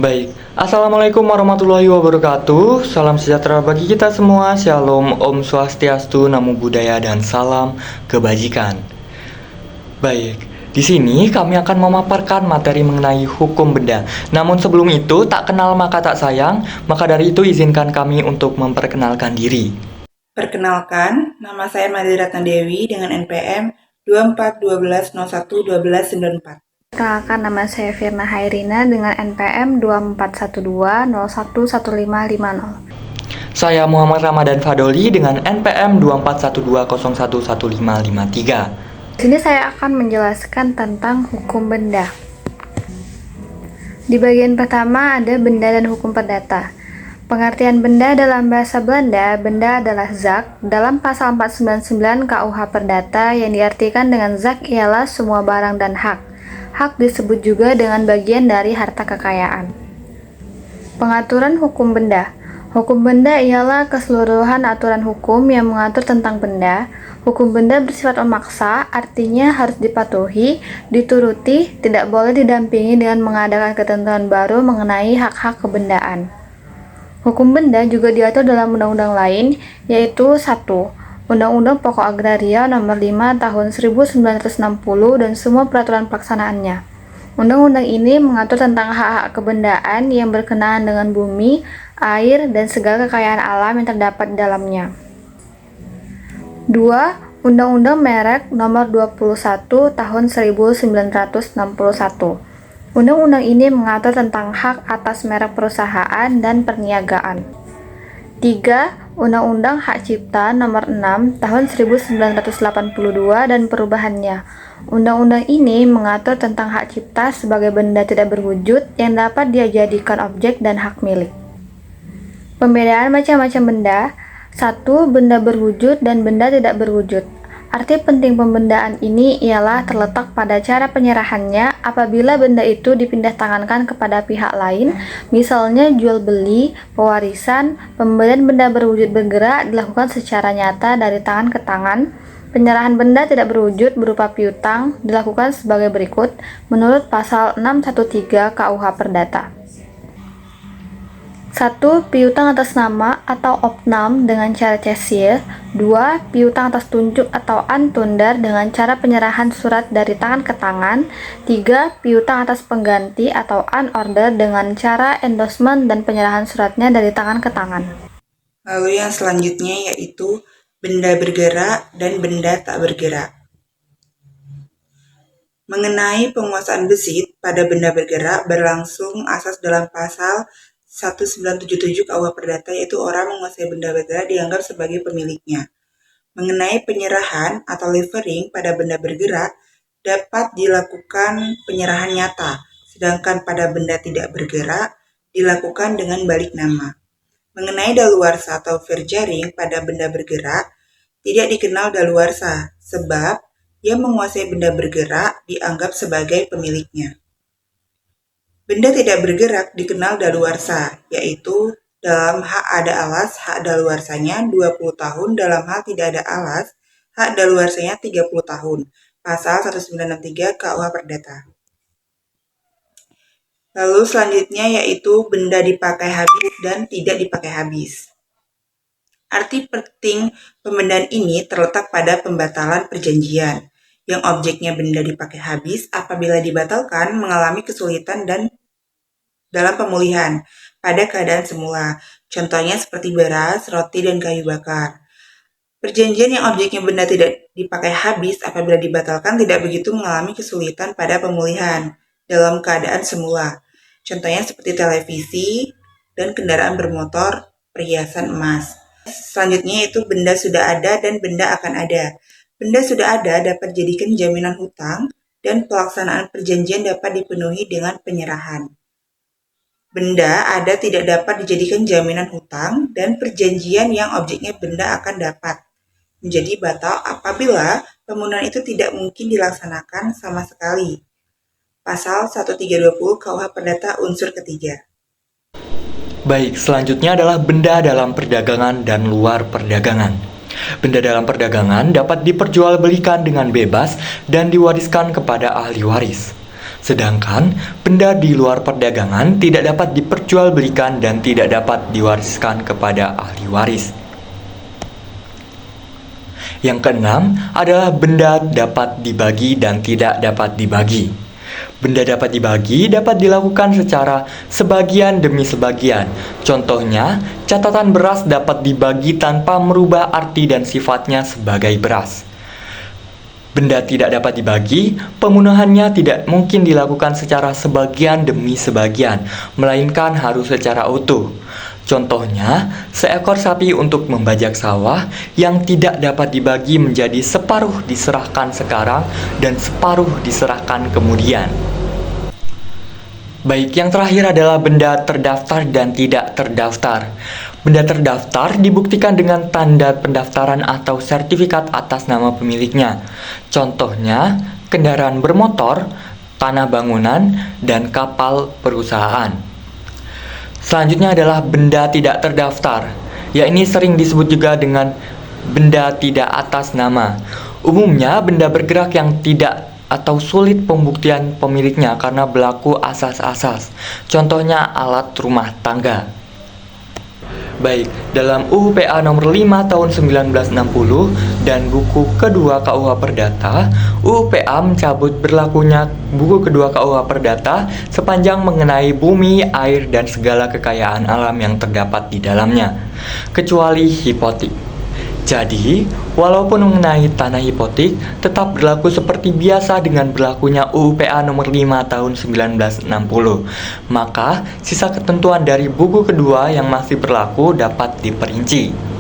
Baik, Assalamualaikum warahmatullahi wabarakatuh. Salam sejahtera bagi kita semua. Shalom, Om Swastiastu, Namo Buddhaya, dan salam kebajikan. Baik, di sini kami akan memaparkan materi mengenai hukum benda. Namun sebelum itu, tak kenal maka tak sayang. Maka dari itu izinkan kami untuk memperkenalkan diri. Perkenalkan, nama saya Madi Ratna Dewi dengan NPM 2412011294. Perkenalkan, nama saya Firna Hairina dengan NPM 2412011550. Saya Muhammad Ramadan Fadoli dengan NPM 2412011553. Di sini saya akan menjelaskan tentang hukum benda. Di bagian pertama ada benda dan hukum perdata. Pengertian benda dalam bahasa Belanda, benda adalah zak. Dalam pasal 499 KUH Perdata yang diartikan dengan zak ialah semua barang dan hak. Hak disebut juga dengan bagian dari harta kekayaan. Pengaturan hukum benda. Hukum benda ialah keseluruhan aturan hukum yang mengatur tentang benda. Hukum benda bersifat memaksa, artinya harus dipatuhi, dituruti, tidak boleh didampingi dengan mengadakan ketentuan baru mengenai hak-hak kebendaan. Hukum benda juga diatur dalam undang-undang lain, yaitu 1. Undang-Undang Pokok Agraria Nomor 5 Tahun 1960 dan semua peraturan pelaksanaannya. Undang-undang ini mengatur tentang hak-hak kebendaan yang berkenaan dengan bumi, air, dan segala kekayaan alam yang terdapat di dalamnya. 2. Undang-Undang Merek Nomor 21 Tahun 1961. Undang-undang ini mengatur tentang hak atas merek perusahaan dan perniagaan. 3. Undang-Undang Hak Cipta Nomor 6 Tahun 1982 dan perubahannya. Undang-undang ini mengatur tentang hak cipta sebagai benda tidak berwujud yang dapat dijadikan objek dan hak milik. Pembedaan macam-macam benda. 1. Benda berwujud dan benda tidak berwujud. Arti penting pembendaan ini ialah terletak pada cara penyerahannya apabila benda itu dipindah tangankan kepada pihak lain, misalnya jual beli, pewarisan. Pemberian benda berwujud bergerak dilakukan secara nyata dari tangan ke tangan. Penyerahan benda tidak berwujud berupa piutang dilakukan sebagai berikut menurut pasal 613 KUH Perdata. 1. Piutang atas nama atau opnam dengan cara cesier. 2. Piutang atas tunjuk atau antundar dengan cara penyerahan surat dari tangan ke tangan. 3. Piutang atas pengganti atau unorder dengan cara endorsement dan penyerahan suratnya dari tangan ke tangan. Lalu yang selanjutnya yaitu benda bergerak dan benda tak bergerak. Mengenai penguasaan besit pada benda bergerak berlangsung asas dalam pasal 1977 KUH Perdata, yaitu orang menguasai benda bergerak dianggap sebagai pemiliknya. Mengenai penyerahan atau levering pada benda bergerak dapat dilakukan penyerahan nyata, sedangkan pada benda tidak bergerak dilakukan dengan balik nama. Mengenai daluarsa atau fair jaring pada benda bergerak tidak dikenal daluarsa sebab yang menguasai benda bergerak dianggap sebagai pemiliknya. Benda tidak bergerak dikenal daluarsa, yaitu dalam hak ada alas, hak daluarsanya 20 tahun, dalam hal tidak ada alas, hak daluarsanya 30 tahun. Pasal 1963 KUH Perdata. Lalu selanjutnya yaitu benda dipakai habis dan tidak dipakai habis. Arti penting pembendaan ini terletak pada pembatalan perjanjian, yang objeknya benda dipakai habis apabila dibatalkan mengalami kesulitan dan dalam pemulihan pada keadaan semula. Contohnya seperti beras, roti, dan kayu bakar. Perjanjian yang objeknya benda tidak dipakai habis apabila dibatalkan tidak begitu mengalami kesulitan pada pemulihan dalam keadaan semula. Contohnya seperti televisi dan kendaraan bermotor, perhiasan emas. Selanjutnya yaitu benda sudah ada dan benda akan ada. Benda sudah ada dapat dijadikan jaminan hutang dan pelaksanaan perjanjian dapat dipenuhi dengan penyerahan. Benda ada tidak dapat dijadikan jaminan hutang dan perjanjian yang objeknya benda akan dapat menjadi batal apabila pemenuhan itu tidak mungkin dilaksanakan sama sekali. Pasal 1320 KUH Perdata unsur ketiga. Baik, selanjutnya adalah benda dalam perdagangan dan luar perdagangan. Benda dalam perdagangan dapat diperjualbelikan dengan bebas dan diwariskan kepada ahli waris. Sedangkan benda di luar perdagangan tidak dapat diperjualbelikan dan tidak dapat diwariskan kepada ahli waris. Yang keenam adalah benda dapat dibagi dan tidak dapat dibagi. Benda dapat dibagi dapat dilakukan secara sebagian demi sebagian. Contohnya, catatan beras dapat dibagi tanpa merubah arti dan sifatnya sebagai beras. Benda tidak dapat dibagi, pemenuhannya tidak mungkin dilakukan secara sebagian demi sebagian, melainkan harus secara utuh. Contohnya, seekor sapi untuk membajak sawah yang tidak dapat dibagi menjadi separuh diserahkan sekarang dan separuh diserahkan kemudian. Baik, yang terakhir adalah benda terdaftar dan tidak terdaftar. Benda terdaftar dibuktikan dengan tanda pendaftaran atau sertifikat atas nama pemiliknya. Contohnya, kendaraan bermotor, tanah bangunan, dan kapal perusahaan. Selanjutnya adalah benda tidak terdaftar, yakni sering disebut juga dengan benda tidak atas nama. Umumnya benda bergerak yang tidak atau sulit pembuktian pemiliknya karena berlaku asas-asas. Contohnya alat rumah tangga. Baik, dalam UU PA nomor 5 tahun 1960 dan buku kedua KUH Perdata, UU PA mencabut berlakunya buku kedua KUH Perdata sepanjang mengenai bumi, air, dan segala kekayaan alam yang terdapat di dalamnya, kecuali hipotek. Jadi, walaupun mengenai tanah hipotek tetap berlaku seperti biasa dengan berlakunya UU PA nomor 5 tahun 1960. Maka, sisa ketentuan dari buku kedua yang masih berlaku dapat diperinci.